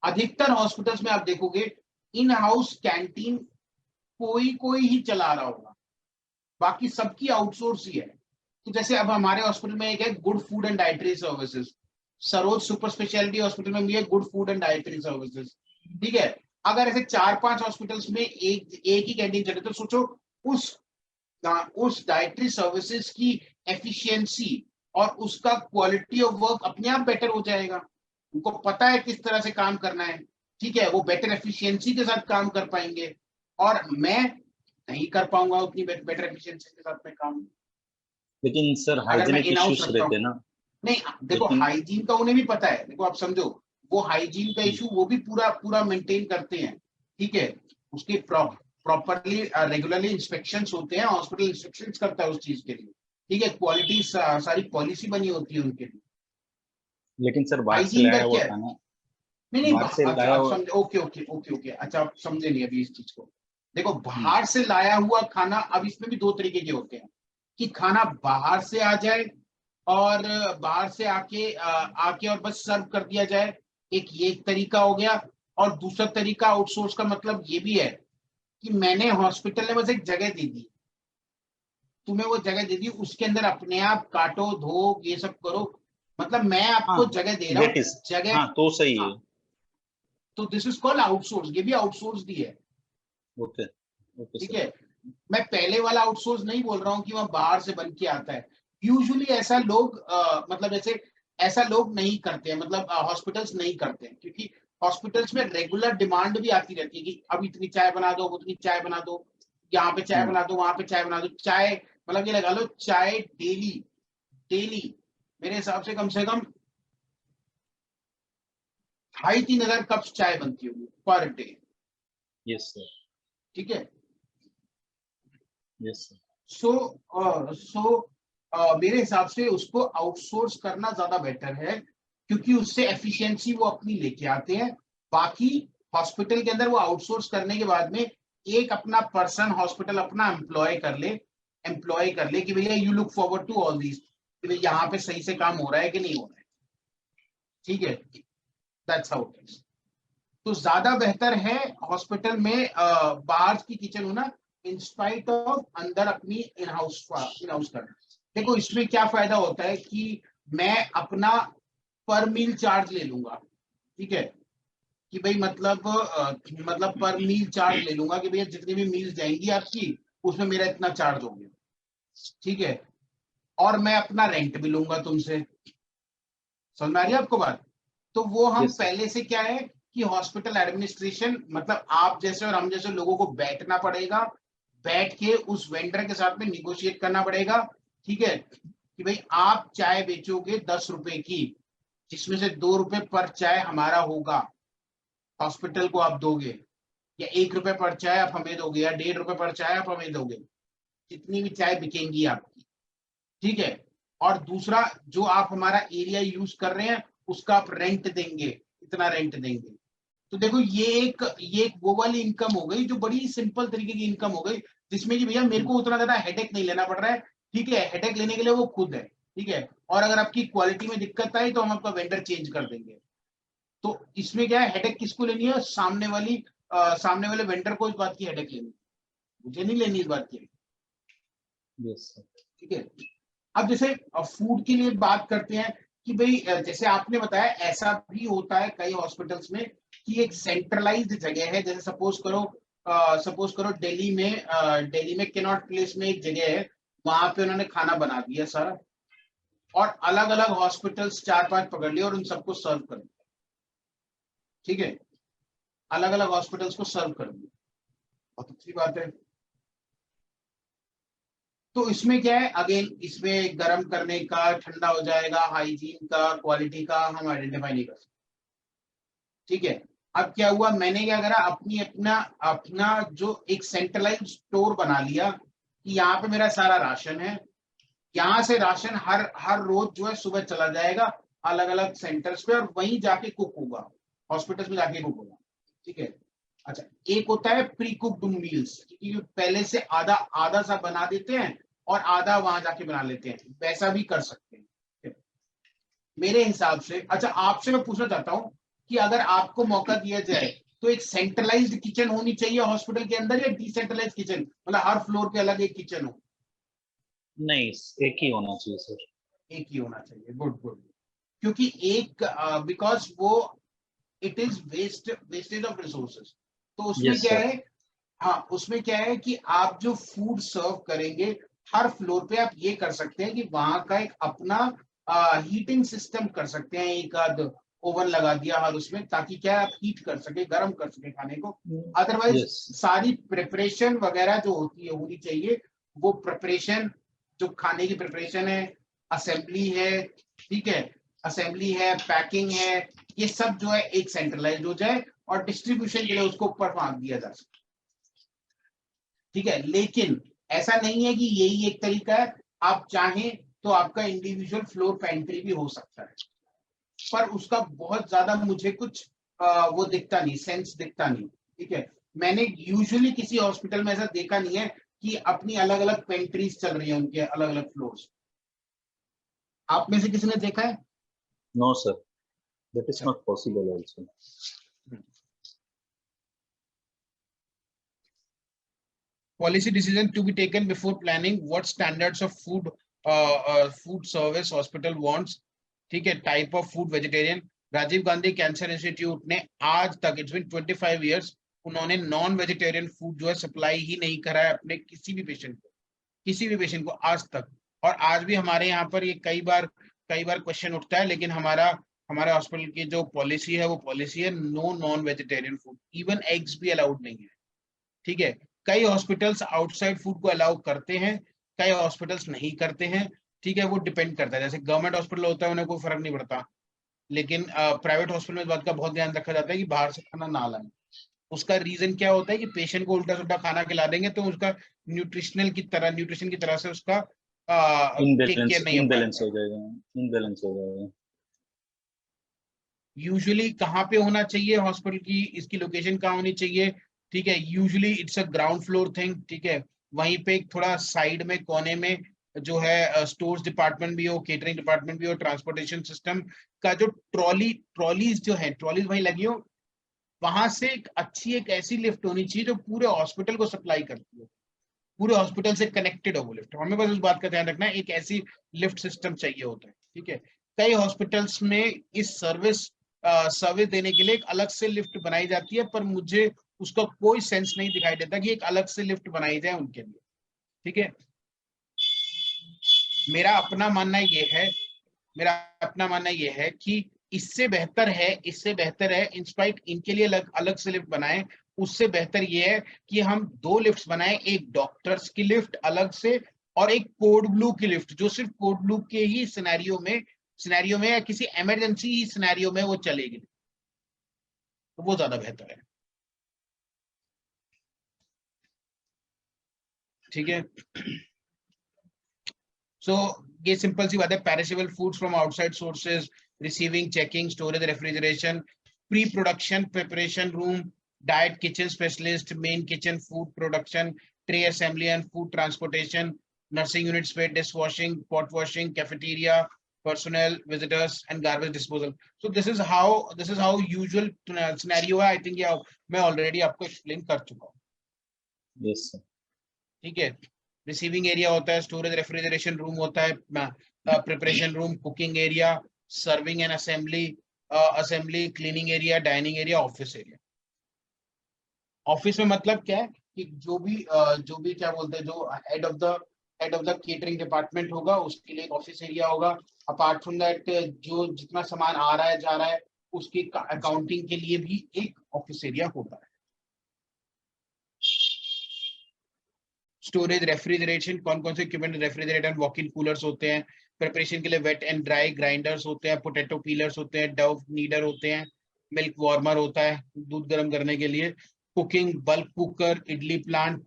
अधिकतर हॉस्पिटल्स में आप देखोगे इन हाउस कैंटीन कोई कोई ही चला रहा होगा, बाकी सबकी आउटसोर्स ही है। तो जैसे अब हमारे हॉस्पिटल में एक है good food and dietary services, Saroj super speciality hospital में भी है good food and dietary services, ठीक है। अगर ऐसे 4-5 हॉस्पिटल्स में एक ही कैंटीन चले तो सोचो उस डाइटरी सर्विसेज की एफिशिएंसी और उसका क्वालिटी ऑफ वर्क अपने आप बेटर हो जाएगा। उनको पता है किस तरह से काम करना है, ठीक है, वो बेटर एफिशिएंसी के साथ काम कर पाएंगे, और मैं नहीं कर पाऊंगा उतनी बेटर एफिशिएंसी के साथ में काम। लेकिन सर अगर मैं हाइजीनिक इन हाउस इश्यूज रखता रहते हूँ, हैं ना। नहीं देखो लेकिन हाइजीन का उन्हें भी पता है। देखो आप समझो, वो हाइजीन का इशू वो भी पूरा पूरा मेंटेन करते हैं, ठीक है। उसके प्रॉपरली रेगुलरली इंस्पेक्शंस होते हैं, हॉस्पिटल इंस्पेक्शंस करता है उस चीज के लिए, ठीक है। क्वालिटी सारी पॉलिसी बनी होती है उनके लिए। लेकिन सर बाहर से हाइजीन का लाया हुआ क्या है? खाना, नहीं, बाहर से अच्छा लाया आप हुआ। समझे, ओके ओके ओके ओके, अच्छा आप समझे नहीं अभी इस चीज को। देखो, बाहर से लाया हुआ खाना, अब इसमें भी दो तरीके के होते हैं कि खाना बाहर से आ जाए और बाहर से आके और बस सर्व कर दिया जाए, एक ये एक तरीका हो गया। और दूसरा तरीका आउटसोर्स का मतलब ये भी है कि मैंने हॉस्पिटल ने बस एक जगह दे दी, तुम्हें वो जगह दे दी, उसके अंदर अपने आप काटो धो ये सब करो, मतलब मैं हाँ आपको जगह दे रहा दैट हूँ, इज, जगह। हाँ तो सही हाँ, है। तो दिस इज कॉल्ड आउटसोर्स, ये भी आउटसोर्स दी है, ओके ओके ठीक सर। है। मैं पहले वाला आउटसोर्स नहीं बोल रहा हूँ कि वह बाहर से बन के आता है। यूजुअली ऐसा लोग मतलब जैसे ऐसा लोग नहीं करते हैं, मतलब हॉस्पिटल्स नहीं करते हैं, क्योंकि हॉस्पिटल्स में रेगुलर डिमांड भी आती रहती है कि अब इतनी चाय बना दो, उतनी चाय बना दो, यहाँ पे चाय बना दो, वहां पे चाय बना दो। चाय मतलब ये लगा लो, चाय डेली डेली मेरे हिसाब से कम 2,500-3,000 कप चाय बनती होगी पर डे, यस सर। ठीक है। Yes sir. सो मेरे हिसाब से उसको आउटसोर्स करना ज्यादा बेटर है, क्योंकि उससे एफिशिएंसी वो अपनी लेके आते हैं। बाकी हॉस्पिटल के अंदर वो आउटसोर्स करने के बाद में एक अपना पर्सन हॉस्पिटल अपना एम्प्लॉय कर ले, एम्प्लॉय कर ले कि भैया you look forward to all these, कि भाई यहाँ पे सही से काम हो रहा है कि नहीं हो रहा है, ठीक है, दैट्स हाउ इट इज। तो ज्यादा बेहतर है हॉस्पिटल में बाहर की किचन होना इंस्पाइट ऑफ अंदर अपनी इन हाउस करना। देखो इसमें क्या फायदा होता है कि मैं अपना पर मील चार्ज ले लूंगा, ठीक है, कि भाई मतलब पर मील चार्ज ले लूंगा कि भैया जितनी भी मील्स जाएंगी आपकी उसमें मेरा इतना चार्ज हो गया, ठीक है, और मैं अपना रेंट भी लूंगा तुमसे। समझ में आ रही है आपको बात? तो वो हम Yes, sir. पहले से क्या है कि हॉस्पिटल एडमिनिस्ट्रेशन मतलब आप जैसे और हम जैसे लोगों को बैठना पड़ेगा, बैठ के उस वेंडर के साथ में निगोशिएट करना पड़ेगा, ठीक है, कि भाई आप चाय बेचोगे 10 रुपए की, जिसमें से 2 रुपए पर चाय हमारा होगा, हॉस्पिटल को आप दोगे, या 1 रुपए पर चाय आप हमें दोगे, या 1.5 रुपए पर चाय आप हमें दोगे, जितनी भी चाय बिकेंगी आपकी, ठीक है। और दूसरा जो आप हमारा एरिया यूज कर रहे हैं उसका आप रेंट देंगे, इतना रेंट देंगे। तो देखो ये एक वो वाली इनकम हो गई जो बड़ी सिंपल तरीके की इनकम हो गई, जिसमें कि भैया मेरे को उतना ज्यादा हेडेक नहीं लेना पड़ रहा है, ठीक है, हेडेक लेने के लिए वो खुद है, ठीक है, और अगर आपकी क्वालिटी में दिक्कत आई तो हम आपका वेंडर चेंज कर देंगे। तो इसमें क्या है, हेडेक किसको लेनी है, सामने वाले वेंडर को इस बात की हेडेक लेनी है, मुझे नहीं लेनी इस बात की, Yes, sir. ठीक है। अब जैसे फूड के लिए बात करते हैं कि भाई जैसे आपने बताया ऐसा भी होता है कई हॉस्पिटल्स में कि एक सेंट्रलाइज्ड जगह है, जैसे सपोज करो दिल्ली में कैनॉट प्लेस में एक जगह है, वहां पे उन्होंने खाना बना दिया सारा, और अलग अलग हॉस्पिटल्स 4-5 पकड़ लिए और उन सबको सर्व कर दिया, ठीक है, अलग अलग हॉस्पिटल्स को सर्व कर दिया, बहुत अच्छी बात है। तो इसमें क्या है, अगेन इसमें गर्म करने का, ठंडा हो जाएगा, हाइजीन का, क्वालिटी का हम आइडेंटिफाई नहीं कर सकते, ठीक है। अब क्या हुआ, मैंने क्या करा, अपना अपना जो एक सेंट्रलाइज्ड स्टोर बना लिया कि यहाँ पे मेरा सारा राशन है, यहाँ से राशन हर हर रोज जो है सुबह चला जाएगा अलग अलग सेंटर्स पे और वहीं जाके कुक होगा, हॉस्पिटल्स में जाके कुक होगा, ठीक है। अच्छा, एक होता है प्री कुक्ड मील्स, क्योंकि पहले से आधा आधा सा बना देते हैं और आधा वहां जाके बना लेते हैं, वैसा भी कर सकते हैं मेरे हिसाब से। अच्छा, आपसे मैं पूछना चाहता हूं कि अगर आपको मौका दिया जाए तो एक सेंट्रलाइज्ड किचन होनी चाहिए हॉस्पिटल के अंदर या डिसेंट्रलाइज्ड किचन, मतलब हर फ्लोर पे अलग एक किचन हो? नहीं, एक ही होना चाहिए सर। एक ही होना चाहिए, गुड गुड, क्योंकि एक बिकॉज वो it is wastage of resources. तो उसमें Yes, क्या sir. है, हाँ उसमें क्या है कि आप जो फूड सर्व करेंगे हर फ्लोर पे आप ये कर सकते हैं कि वहां का एक अपना हीटिंग सिस्टम कर सकते हैं, एक आध ओवन लगा दिया हर उसमें, ताकि क्या है, आप हीट कर सके, गर्म कर सके खाने को। Otherwise Yes. सारी प्रिपरेशन वगैरह जो होती है होनी चाहिए, वो प्रिपरेशन जो खाने की प्रिपरेशन है, असेंबली है, ठीक है, असेंबली है, पैकिंग है, ये सब जो है एक सेंट्रलाइज हो जाए और डिस्ट्रीब्यूशन के लिए उसको ऊपर फेंक दिया जा सके, ठीक है। लेकिन ऐसा नहीं है कि यही एक तरीका है, आप चाहें तो आपका इंडिविजुअल फ्लोर पेंट्री भी हो सकता है, पर उसका बहुत ज्यादा मुझे कुछ वो दिखता नहीं, सेंस दिखता नहीं, ठीक है। मैंने यूजुअली किसी हॉस्पिटल में ऐसा देखा नहीं है कि अपनी अलग अलग पेंट्रीज चल रही है उनके अलग अलग फ्लोर्स। आप में से किसी ने देखा है? No, sir. That is not possible also. Policy decision to be taken before planning what standards of food service hospital wants, ठीक है, type of food vegetarian. Rajiv Gandhi cancer institute ने आज तक, इट्स बीन 25 इयर्स, उन्होंने नॉन वेजिटेरियन फूड जो है supply ही नहीं करा है अपने किसी भी पेशेंट को आज तक। और आज भी हमारे यहाँ पर ये कई बार क्वेश्चन उठता है, लेकिन हमारे हॉस्पिटल की जो पॉलिसी है वो पॉलिसी है no non vegetarian food, even eggs भी अलाउड नहीं है, ठीक है। कई हॉस्पिटल्स आउटसाइड फूड को अलाउ करते हैं, कई हॉस्पिटल्स नहीं करते हैं, ठीक है, वो डिपेंड करता है। जैसे गवर्नमेंट हॉस्पिटल होता है उन्हें कोई फर्क नहीं पड़ता, लेकिन प्राइवेट हॉस्पिटल में इस बात का बहुत ध्यान रखा जाता है कि बाहर से खाना ना लाएं। उसका रीजन क्या होता है कि पेशेंट को उल्टा सुल्टा खाना खिला देंगे तो उसका न्यूट्रिशन की तरह से उसका टेक केयर नहीं हो इनबैलेंस पाएगा। हो जाएगा, इनबैलेंस हो जाएगा। यूजुअली कहाँ पे होना चाहिए हॉस्पिटल की, इसकी लोकेशन कहाँ होनी चाहिए, ठीक है, usually it's a ground floor thing, ठीक है, वहीं पे एक थोड़ा साइड में कोने में जो है स्टोर्स डिपार्टमेंट भी हो, केटरिंग डिपार्टमेंट भी हो, ट्रांसपोर्टेशन सिस्टम का जो ट्रॉलीज जो है ट्रॉलीज वहीं लगी हो, वहां से एक अच्छी एक ऐसी लिफ्ट होनी चाहिए जो पूरे हॉस्पिटल को सप्लाई करती हो, पूरे हॉस्पिटल से कनेक्टेड हो वो लिफ्ट। हमें बस उस बात का ध्यान रखना है, एक ऐसी लिफ्ट सिस्टम चाहिए होता है, ठीक है। कई हॉस्पिटल्स में इस सर्विस देने के लिए एक अलग से लिफ्ट बनाई जाती है, पर मुझे उसका कोई सेंस नहीं दिखाई देता कि एक अलग से लिफ्ट बनाई जाए उनके लिए, ठीक है। मेरा अपना मानना ये है, मेरा अपना मानना ये है कि इससे बेहतर है इंस्पाइट इनके लिए अलग अलग से लिफ्ट बनाएं। उससे बेहतर ये है कि हम दो लिफ्ट्स बनाएं, एक डॉक्टर्स की लिफ्ट अलग से और एक कोड ब्लू की लिफ्ट जो सिर्फ कोड ब्लू के ही सिनेरियो में या किसी इमरजेंसी सिनेरियो में वो चलेगी, तो वो ज्यादा बेहतर है, ठीक है। सो ये सिंपल सी बात है, perishable foods from outside sources, receiving, checking, storage, refrigeration, pre production preparation room, diet kitchen specialist, main kitchen, food production, tray assembly and food transportation, nursing unit space, dishwashing, pot washing, cafeteria, personnel, visitors, and garbage disposal. So this is how usual scenario है। I think ये मैं already आपको explain कर चुका हूँ, Yes, sir. ठीक है। Receiving area होता है, स्टोरेज रेफ्रिजरेशन रूम होता है, preparation room, cooking area, serving and assembly, cleaning area, dining area, office area. Office में मतलब क्या है कि जो भी क्या बोलते हैं, जो head of the catering department होगा उसके लिए एक ऑफिस एरिया होगा। अपार्ट फ्रॉम दैट जो जितना सामान आ रहा है जा रहा है उसकी अकाउंटिंग के लिए भी एक ऑफिस एरिया होता है। स्टोरेज रेफ्रिजरेशन, कौन कौन से equipment, refrigerator, walk in coolers होते हैं। प्रिपरेशन के लिए वेट एंड ड्राई ग्राइंडर्स होते हैं, पोटैटो पीलर्स होते हैं, डव नीडर होते हैं, मिल्क वार्मर होता है दूध गर्म करने के लिए, cooking, bulk cooker, idli plant,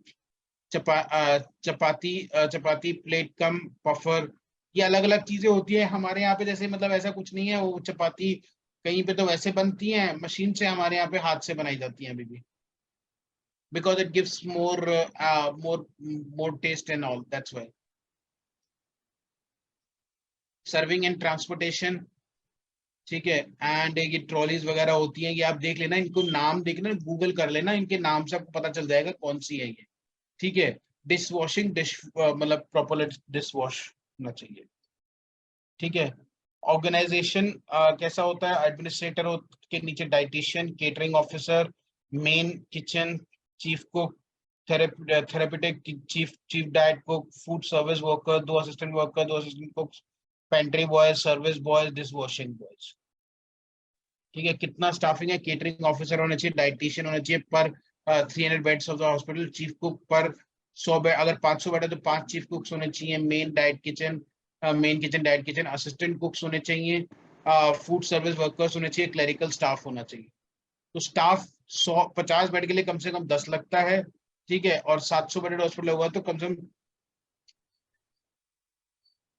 chapati plate cum puffer. ये अलग अलग चीजें होती है हमारे यहाँ पे, जैसे मतलब ऐसा कुछ नहीं है, वो चपाती कहीं पे तो वैसे बनती है मशीन से, हमारे यहाँ पे हाथ से बनाई जाती है अभी भी, because it gives more taste and all, that's why. Serving and transportation, ठीक है। एंड ये ट्रॉलीज वगैरह होती हैं, ये आप देख लेना, इनको नाम देखना, गूगल कर लेना, इनके नाम से आपको पता चल जाएगा कौन सी है ये, ठीक है। डिश वॉशिंग, मतलब प्रॉपर डिश वॉश होना चाहिए, ठीक है। ऑर्गेनाइजेशन कैसा होता है, एडमिनिस्ट्रेटर के नीचे dietitian, catering officer, main kitchen, chief cook, therapeutic chief diet cook, food service worker, दो assistant cooks, pantry boys, service boys, dish washing boys, ठीक है। कितना स्टाफिंग है, केटरिंग ऑफिसर होना चाहिए, डाइटिशियन होना चाहिए पर 300 beds of the hospital, chief cook पर 100 बेड, अगर 500 बेड है तो 5 चीफ कुक्स होने चाहिए, main kitchen diet kitchen, assistant कुक्स होने चाहिए, फूड सर्विस वर्कर्स होने चाहिए, क्लरिकल स्टाफ होना चाहिए। तो स्टाफ 150 बेड के लिए कम से कम 10 लगता है, ठीक है। और 700 बेड हॉस्पिटल होगा तो कम से कम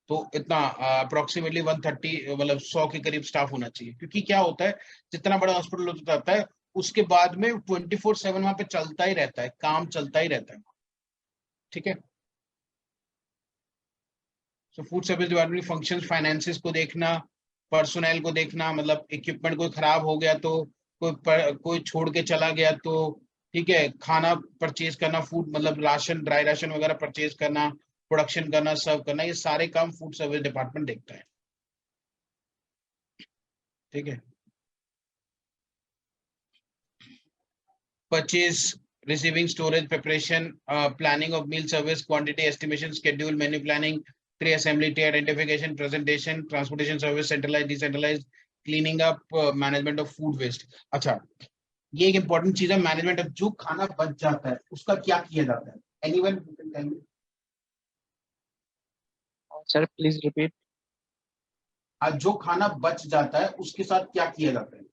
तो इतना अप्रोक्सीमेटली 130 मतलब 100 के करीब स्टाफ होना चाहिए, क्योंकि क्या होता है जितना बड़ा हॉस्पिटल होता जाता है उसके बाद में 24/7 वहां पे चलता ही रहता है, काम चलता ही रहता है, ठीक है। So food service department functions, finances को देखना, पर्सोनल को देखना, मतलब इक्विपमेंट कोई खराब हो गया तो, कोई छोड़ के चला गया तो, ठीक है। खाना परचेज करना, फूड मतलब राशन, ड्राई राशन वगैरह परचेज करना, प्रोडक्शन करना, सर्व करना, ये सारे काम फूड सर्विस डिपार्टमेंट देखता है, ठीक है। Purchase, receiving, storage, preparation, planning of meal service, quantity estimation, schedule, menu planning, tray assembly, tray identification, presentation, transportation service, centralise decentralise, cleaning up, management of food waste. अच्छा, ये एक important चीज है, management of जो खाना बच जाता है उसका क्या किया जाता है, anyone tell me. Sir please repeat. आज जो खाना बच जाता है उसके साथ क्या किया जाता है?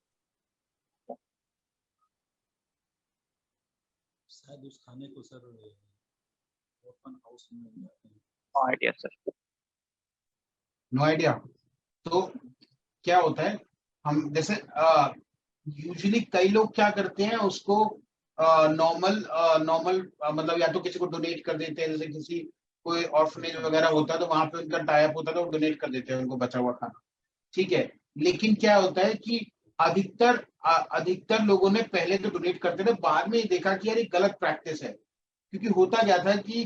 शायद उस खाने को सर ओपन हाउस में ले जाते हैं। Idea sir. No idea. तो क्या होता है, हम जैसे यूजुअली कई लोग क्या करते हैं उसको नॉर्मल नॉर्मल मतलब या तो किसी को डोनेट कर देते हैं, जैसे किसी कोई ऑर्फनेज वगैरह होता है तो वहां पे उनका टाई अप होता है तो डोनेट कर देते हैं उनको बचा हुआ खाना, ठीक है। लेकिन क्या होता है कि अधिकतर लोगों ने पहले तो डोनेट करते थे, बाद में ये देखा कि यार ये गलत प्रैक्टिस है, क्योंकि होता क्या था कि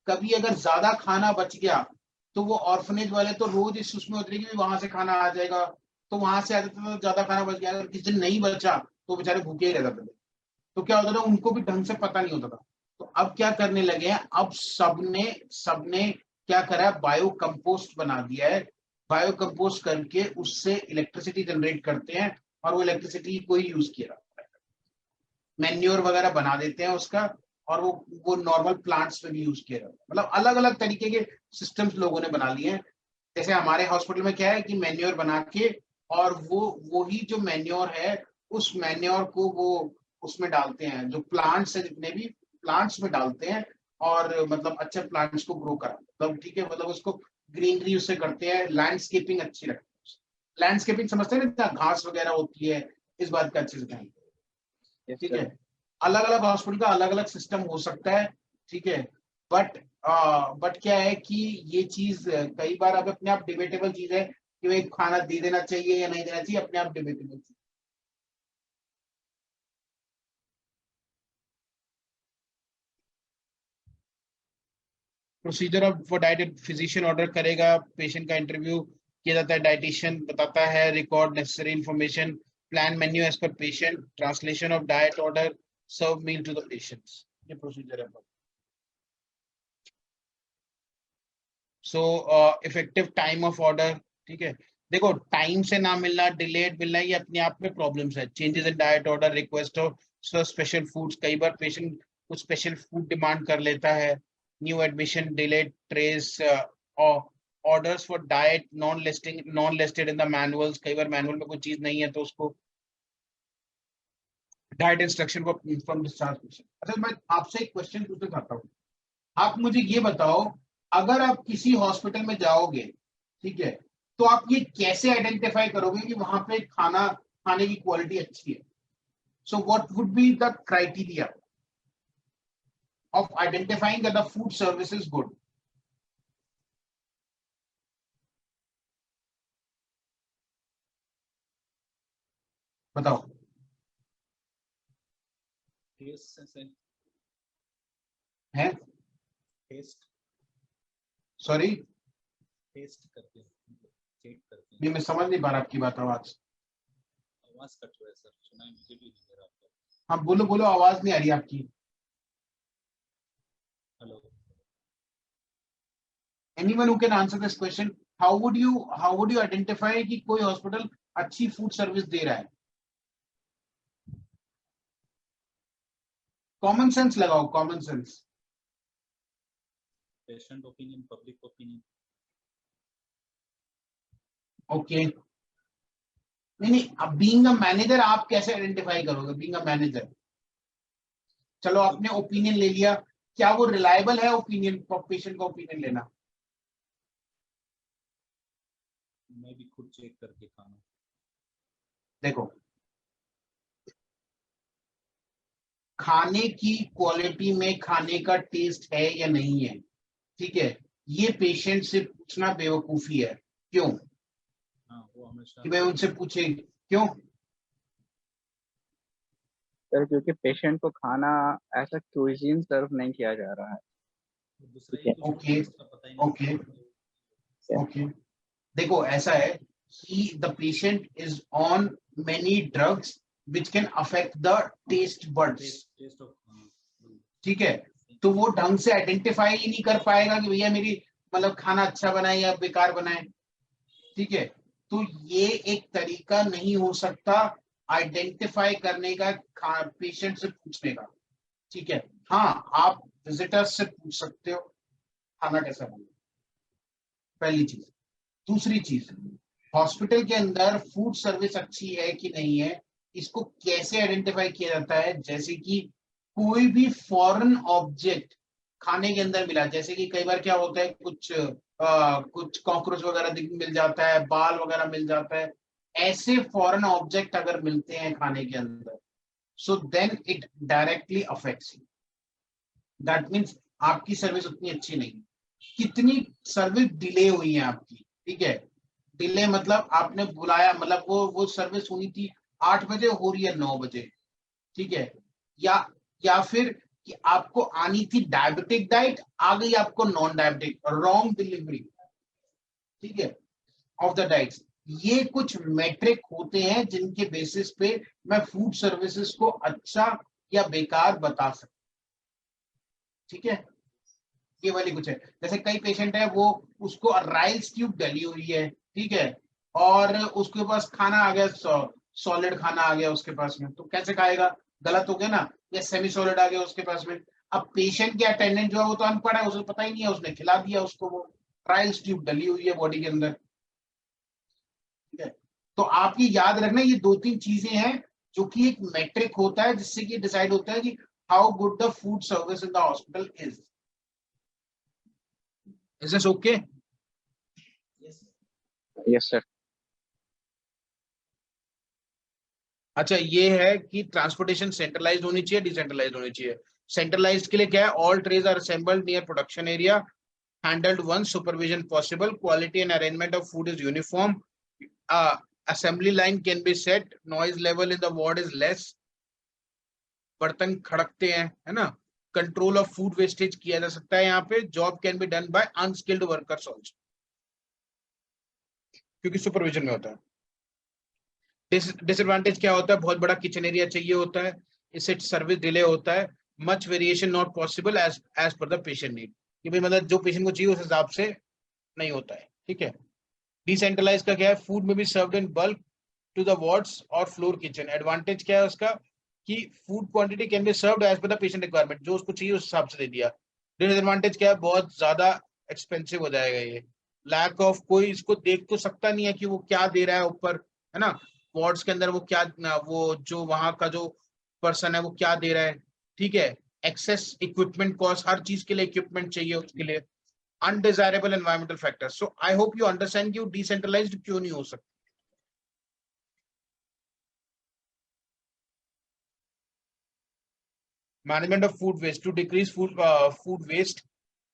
कभी अगर ज्यादा खाना बच गया तो वो ऑर्फनेज वाले तो रोज इस उसमें होते कि वहां से खाना आ जाएगा, तो वहां से आते थे तो ज्यादा खाना बच गया, अगर किसी दिन नहीं बचा तो बेचारे भूखे ही रह जाते थे। तो क्या होता था, उनको भी ढंग से पता नहीं होता था। तो अब क्या करने लगे हैं, अब सबने सबने क्या करा है, बायो कंपोस्ट बना दिया है। बायो कंपोस्ट करके उससे इलेक्ट्रिसिटी जनरेट करते हैं और वो इलेक्ट्रिसिटी को ही यूज किया, मैन्योर वगैरह बना देते हैं उसका, और वो नॉर्मल प्लांट्स पे भी यूज किया जाता है। मतलब अलग अलग तरीके के सिस्टम्स लोगों ने बना लिए हैं। जैसे हमारे हॉस्पिटल में क्या है कि मैन्योर बना के, और वो ही जो मैन्योर है उस मैन्योर को वो उसमें डालते हैं, जो प्लांट्स है जितने भी प्लांट्स में डालते हैं, और मतलब अच्छे प्लांट्स को ग्रो करा, मतलब ठीक है, मतलब उसको ग्रीनरी उससे करते हैं, लैंडस्केपिंग अच्छी रखते हैं। लैंडस्केपिंग समझते हैं ना, घास वगैरह होती है, इस बात का अच्छे से ध्यान, Yes, ठीक sir. है। अलग अलग हॉस्पिटल का अलग अलग सिस्टम हो सकता है, ठीक है। बट बट क्या है कि ये चीज कई बार अब अपने आप डिबेटेबल चीज है कि भाई खाना दे देना चाहिए या नहीं देना चाहिए, अपने आप डिबेटेबल चीज। Procedure of for diet, physician order करेगा, पेशेंट का इंटरव्यू किया जाता है, डाइटिशियन बताता है, record necessary information, plan menu as per patient, translation of diet order, serve meal to the patients. ये प्रोसीजर है। So effective time of order, ठीक है। देखो टाइम से ना मिलना, डिलेड मिलना, ये अपने आप में प्रॉब्लम्स है। Changes in diet order, request of special foods, कई बार पेशेंट कुछ स्पेशल फूड डिमांड कर लेता है, new admission, delayed trace, orders for diet non listed in the manuals, कई बार मैनुअल में कोई चीज नहीं है तो उसको diet instruction from discharge patient. अच्छा मैं आपसे एक क्वेश्चन पूछना चाहता हूँ, आप मुझे ये बताओ, अगर आप किसी हॉस्पिटल में जाओगे, ठीक है, तो आप ये कैसे आइडेंटिफाई करोगे कि वहां पे खाने की क्वालिटी अच्छी है? So what would be the criteria of identifying that the food service is good? बताओ। टेस्ट से है, टेस्ट सॉरी, टेस्ट करते हैं, चेक करते हैं। नहीं मैं समझ नहीं पा रहा आपकी बात, आवाज आवाज कट रहा है सर, सुनाई मुझे भी नहीं दे रहा आपको। हाँ बोलो बोलो, आवाज नहीं आ रही आपकी। Hello, anyone who can answer this question, how would you identify कि कोई हॉस्पिटल अच्छी फूड सर्विस दे रहा है? कॉमन सेंस लगाओ, common sense. Patient opinion, public opinion. Okay, नहीं नहीं, अब बीइंग अ मैनेजर आप कैसे आइडेंटिफाई करोगे, बीइंग अ मैनेजर? चलो आपने ओपिनियन ले लिया, क्या वो रिलायबल है ओपिनियन, पेशेंट का ओपिनियन लेना? मैं भी खुद चेक करके खाना। देखो, खाने की क्वालिटी में खाने का टेस्ट है या नहीं है, ठीक है, ये पेशेंट से पूछना बेवकूफी है। क्यों? हाँ, वो हमेशा कि भाई उनसे पूछे क्यों? सर क्योंकि पेशेंट को खाना ऐसा क्यूजीन सर्व नहीं किया जा रहा है। दूसरा ठीक है। ही कुछ ओके टेस्ट का पता ही नहीं ओके चलता। ओके, देखो ऐसा है कि the patient is on many drugs which can affect the taste buds, taste of ठीक है। तो वो ढंग से आइडेंटिफाई ही नहीं कर पाएगा कि भैया मेरी मतलब खाना अच्छा बनाए या बेकार बनाए, ठीक है। तो ये एक तरीका नहीं हो सकता आइडेंटिफाई करने का, पेशेंट से पूछने का, ठीक है। हाँ, आप विजिटर्स से पूछ सकते हो खाना कैसा बना, पहली चीज। दूसरी चीज, हॉस्पिटल के अंदर फूड सर्विस अच्छी है कि नहीं है, इसको कैसे आइडेंटिफाई किया जाता है? जैसे कि कोई भी फॉरेन ऑब्जेक्ट खाने के अंदर मिला, जैसे कि कई बार क्या होता है, कुछ कॉकरोच वगैरह मिल जाता है, बाल वगैरह मिल जाता है, ऐसे फॉरेन ऑब्जेक्ट अगर मिलते हैं खाने के अंदर, so then it directly affects you. That means आपकी सर्विस उतनी अच्छी नहीं है. कितनी सर्विस डिले हुई है आपकी, ठीक है, डिले मतलब आपने बुलाया, मतलब वो सर्विस होनी थी 8 बजे, हो रही है 9 बजे, ठीक है, या फिर कि आपको आनी थी डायबिटिक डाइट, आ गई आपको नॉन डायबिटिक, रॉन्ग डिलीवरी, ठीक है, ऑफ द डाइट्स. ये कुछ मेट्रिक होते हैं जिनके बेसिस पे मैं फूड सर्विसेज को अच्छा या बेकार बता सकता, ठीक है. ये वाली कुछ है, जैसे कई पेशेंट है वो, उसको राइस ट्यूब डली हुई है, ठीक है, और उसके पास खाना आ गया, सॉलिड खाना आ गया उसके पास में, तो कैसे खाएगा, गलत हो गया ना. या सेमी सॉलिड आ गया उसके पास में. अब पेशेंट के अटेंडेंट जो है वो तो अनपढ़ है, उसे पता ही नहीं है, उसने खिला दिया उसको, वो राइस ट्यूब डली हुई है बॉडी के अंदर, ठीक है. तो आप ये याद रखना, ये 2-3 चीजें हैं जो कि एक मैट्रिक होता है जिससे कि डिसाइड होता है कि how good the food service in the hospital is. Is this okay? Yes, sir. अच्छा, ये है कि ट्रांसपोर्टेशन सेंट्रलाइज्ड होनी चाहिए, डिसेंट्रलाइज्ड होनी चाहिए. सेंट्रलाइज्ड के लिए क्या है, all trays are assembled near production area, handled one, supervision possible, quality and arrangement of food is uniform, assembly line can be set, noise level in the ward is less, बर्तन खड़कते हैं, है ना, control of food wastage किया जा सकता है यहाँ पे, job can be done by unskilled workers also, क्योंकि सुपरविजन में होता है. डिसएडवांटेज क्या होता है, बहुत बड़ा किचन एरिया चाहिए होता है, इससे सर्विस डिले होता है, much variation not possible as per the patient need, कि भाई मतलब जो पेशेंट को चाहिए उस हिसाब से नहीं होता है, ठीक है. डिसेंट्रलाइज का क्या है, फूड में be served in bulk to the wards और फ्लोर किचन. एडवांटेज क्या है उसका, कि food quantity can be served as per the patient requirement, जो उसको चाहिए उस हिसाब से दे दिया. डिसएडवांटेज क्या है, बहुत ज्यादा एक्सपेंसिव हो जाएगा ये, लैक ऑफ, कोई इसको देख तो सकता नहीं है कि वो क्या दे रहा है ऊपर, है ना, वार्ड्स के अंदर वो क्या, वो जो वहां का जो पर्सन है वो क्या दे रहा है, ठीक है. एक्सेस इक्विपमेंट कॉस्ट, हर चीज के लिए इक्विपमेंट चाहिए उसके लिए. Undesirable environmental factors. So I hope you understand कि वो डिसेंट्रलाइज्ड क्यों नहीं हो सकता. Management of food waste, to decrease food waste,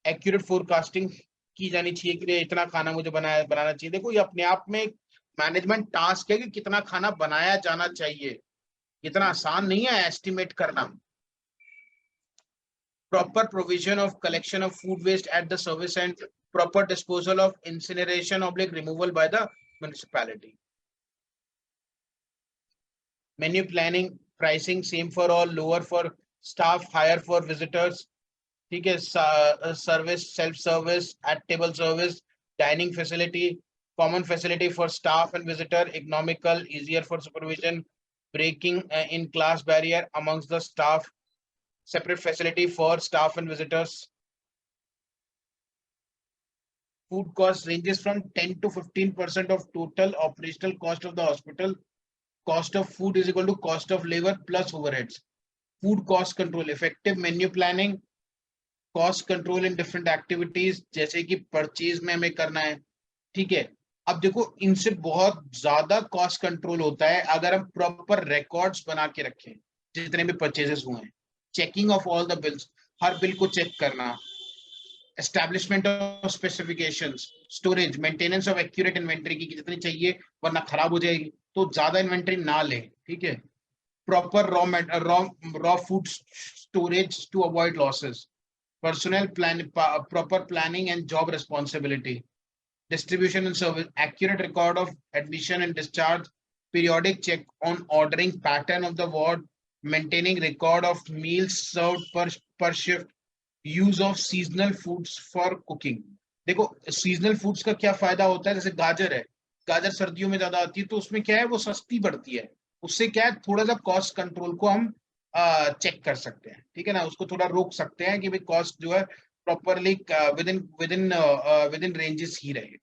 accurate forecasting की जानी चाहिए कि इतना खाना मुझे बनाना चाहिए. देखो ये अपने आप में एक मैनेजमेंट टास्क है कि कितना खाना बनाया जाना चाहिए, इतना आसान नहीं है एस्टिमेट करना. Proper provision of collection of food waste at the service and proper disposal of incineration oblique removal by the municipality. Menu planning, pricing same for all, lower for staff, higher for visitors, ठीक है. Service, self service, at table service, dining facility, common facility for staff and visitor, economical, easier for supervision, breaking in class barrier amongst the staff, separate facility for staff and visitors. Food cost ranges from 10 to 15% of total operational cost of the hospital. Cost of food is equal to cost of labor plus overheads. Food cost control, effective menu planning, cost control in different activities, जैसे कि purchase में हमें करना है, ठीक है. अब देखो इनसे बहुत ज्यादा कॉस्ट कंट्रोल होता है अगर हम प्रॉपर रिकॉर्ड्स बना के रखें जितने भी परचेजेस हुए हैं. Checking of all the bills, her bill को चेक करना. Establishment of specifications, storage, maintenance of accurate inventory की जितनी चाहिए, वरना खराब हो जाएगी, तो ज्यादा इन्वेंटरी ना ले, ठीक है. Proper raw food storage to avoid losses. personnel plan, proper planning and job responsibility. Distribution and service, accurate record of admission and discharge, periodic check on ordering pattern of the ward, maintaining record of meals served per shift, use of seasonal foods for cooking. देखो seasonal foods का क्या फायदा होता है, जैसे गाजर है, गाजर सर्दियों में ज्यादा आती है तो उसमें क्या है वो सस्ती पड़ती है, उससे क्या है थोड़ा सा कॉस्ट कंट्रोल को हम चेक कर सकते हैं, ठीक है ना, उसको थोड़ा रोक सकते हैं कि भाई कॉस्ट जो है प्रॉपरली विद इन रेंजेस ही रहे.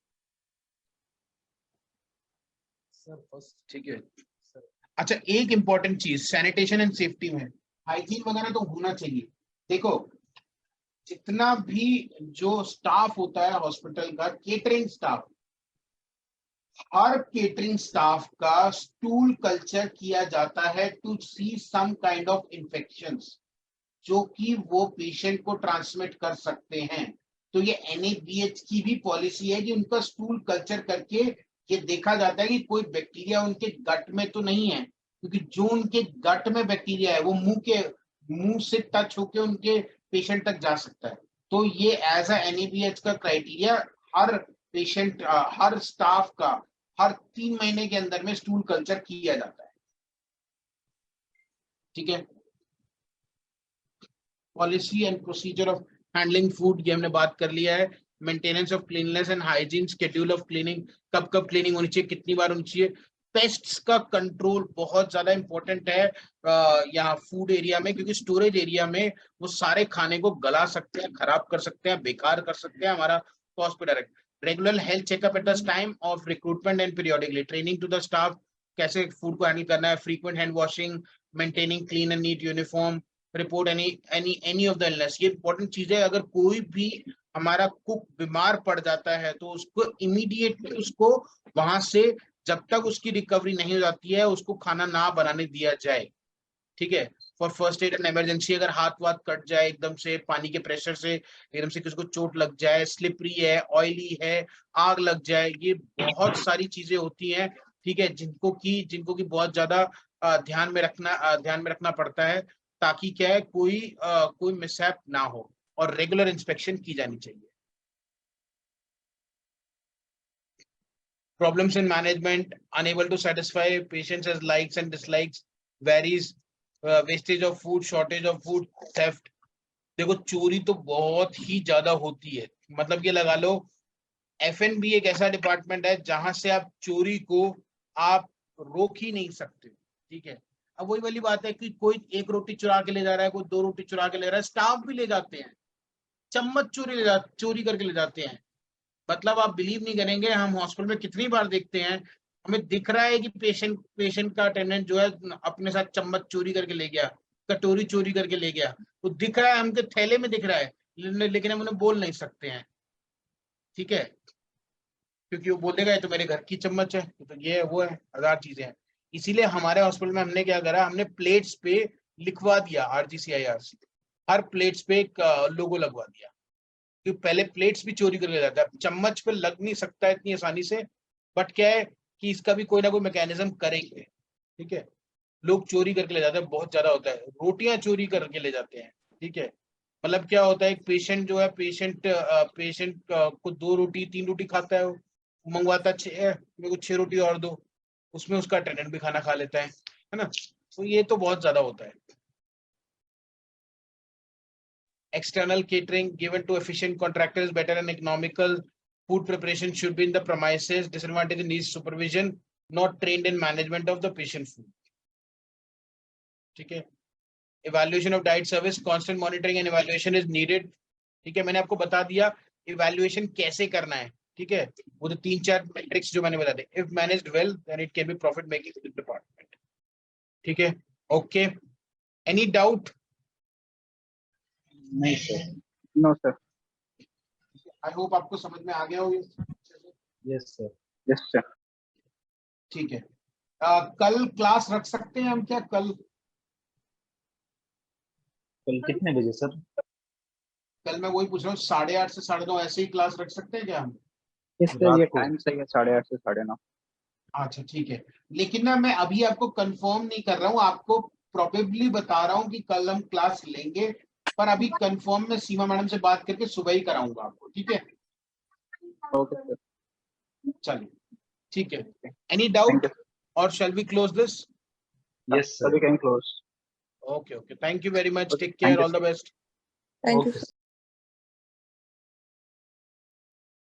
सर फर्स्ट, ठीक है. सर अच्छा, एक इंपॉर्टेंट चीज सैनिटेशन एंड सेफ्टी में हाइजीन वगैरह तो होना चाहिए. देखो जितना भी जो स्टाफ होता है हॉस्पिटल का, केटरिंग स्टाफ, हर केटरिंग स्टाफ का स्टूल कल्चर किया जाता है to see some kind of infections जो कि वो पेशेंट को ट्रांसमिट कर सकते हैं। तो ये NABH की भी पॉलिसी है कि उनका स्टूल कल्चर करके ये देखा जाता है कि कोई बैक्टीरिया उनके गट में तो नहीं है, क्योंकि जो उनके गट में बैक्टीरिया है वो मुंह से टच होके उनके पेशेंट तक जा सकता है। तो ये एज अ NABH का क्राइटेरिया हर पेशेंट हर स्टाफ का हर 3 महीने के अंदर में स्टूल कल्चर किया जाता है। ठीक है, policy and procedure of handling food ये हमने बात कर लिया है। Maintenance of cleanness and hygiene, schedule of cleaning, कब कब क्लीनिंग होनी चाहिए, कितनी बार होनी चाहिए। पेस्ट्स का कंट्रोल बहुत ज्यादा इंपॉर्टेंट है यहाँ फूड एरिया में, क्योंकि स्टोरेज एरिया में वो सारे खाने को गला सकते हैं, खराब कर सकते हैं, बेकार कर सकते हैं, हमारा कॉस्ट पे direct. Regular health checkup at the time of recruitment and periodically training to the staff, कैसे फूड को हैंडल करना है, frequent hand washing, maintaining clean and neat uniform, report any of the illness. ये important चीज है। अगर कोई भी हमारा कुक बीमार पड़ जाता है तो उसको इमीडिएटली उसको वहां से जब तक उसकी रिकवरी नहीं हो जाती है उसको खाना ना बनाने दिया जाए। ठीक है, for first aid and emergency, अगर हाथ वाथ कट जाए एकदम से पानी के प्रेशर से, एकदम से किसी को चोट लग जाए, स्लिपरी है, ऑयली है, आग लग जाए, ये बहुत सारी चीजें होती हैं। ठीक है, जिनको की बहुत ज्यादा ध्यान में रखना पड़ता है, ताकि क्या है कोई मिसहैप ना हो, और रेगुलर इंस्पेक्शन की जानी चाहिए। Problems in management, unable to satisfy patients as likes and dislikes, varies, wastage of food, shortage of food, theft। देखो चोरी तो बहुत ही ज्यादा होती है, मतलब ये लगा लो F&B एक ऐसा डिपार्टमेंट है जहां से आप चोरी को आप रोक ही नहीं सकते। ठीक है, अब वही वाली बात है कि कोई एक रोटी चुरा के ले जा रहा है, कोई 2 रोटी चुरा के ले रहा है, स्टाफ भी ले जाते हैं, चम्मच चोरी करके ले जाते हैं। मतलब आप बिलीव नहीं करेंगे, हम हॉस्पिटल में कितनी बार देखते हैं, हमें दिख रहा है कि पेशेंट का अटेंडेंट जो है अपने साथ चम्मच चोरी करके ले गया, कटोरी चोरी करके ले गया, वो दिख रहा है, हमके थैले में दिख रहा है, लेकिन हम उन्हें बोल नहीं सकते हैं। ठीक है, क्योंकि वो बोलेगा ये तो मेरे घर की चम्मच है, तो ये है वो है, 1000 चीजें हैं। इसीलिए हमारे हॉस्पिटल में हमने क्या करा, हमने प्लेट्स पे लिखवा दिया RGCIRC, हर प्लेट्स पे एक लोगो लगवा दिया, क्योंकि पहले प्लेट्स भी चोरी करके ले जाता है, चम्मच पे लग नहीं सकता इतनी आसानी से, बट क्या है कि इसका भी कोई ना कोई मैकेनिज्म करेंगे। ठीक है, लोग चोरी करके ले जाते हैं, बहुत ज्यादा होता है, रोटियां चोरी करके ले जाते हैं। ठीक है, मतलब क्या होता है, एक पेशेंट जो है पेशेंट को 2 रोटी 3 रोटी खाता है, वो मंगवाता 6 है, मेरे को 6 रोटी और दो, उसमें उसका अटेंडेंट भी खाना खा लेता है ना। तो ये तो बहुत ज्यादा होता है। External catering given to efficient contractor is better and economical. Food preparation should be in the premises. Disadvantage needs supervision, not trained in management of the patient food. ठीक है, evaluation of diet service, constant monitoring and evaluation is needed. ठीक है, मैंने आपको बता दिया evaluation कैसे करना है। ठीक है, वो तो 3-4 metrics जो मैंने बता दी, if managed well then it can be profit making to the department. ठीक है, okay, any doubt? नहीं सर। No sir. आई होप आपको समझ में आ गया हो ये। Yes sir. Yes sir. ठीक है, कल क्लास रख सकते हैं हम क्या? कल कितने बजे सर? कल मैं वही पूछ रहा हूँ, 8:30 से 9:30 ऐसे ही क्लास रख सकते हैं क्या हम? यस सर, ये टाइम सही है, 8:30 से 9:30। अच्छा ठीक है, लेकिन ना मैं अभी आपको कंफर्म नहीं कर रहा हूँ, आपको प्रोबेबली बता रहा हूँ कि कल हम क्लास लेंगे, पर अभी कंफर्म मैं सीमा मैडम से बात करके सुबह ही कराऊंगा आपको। ठीक है, ओके सर, चलिए ठीक है। एनी डाउट और shall we close this? Yes sir, we can close. Okay okay, thank you very much, take Thank care, you, all the best. Thank you. Okay.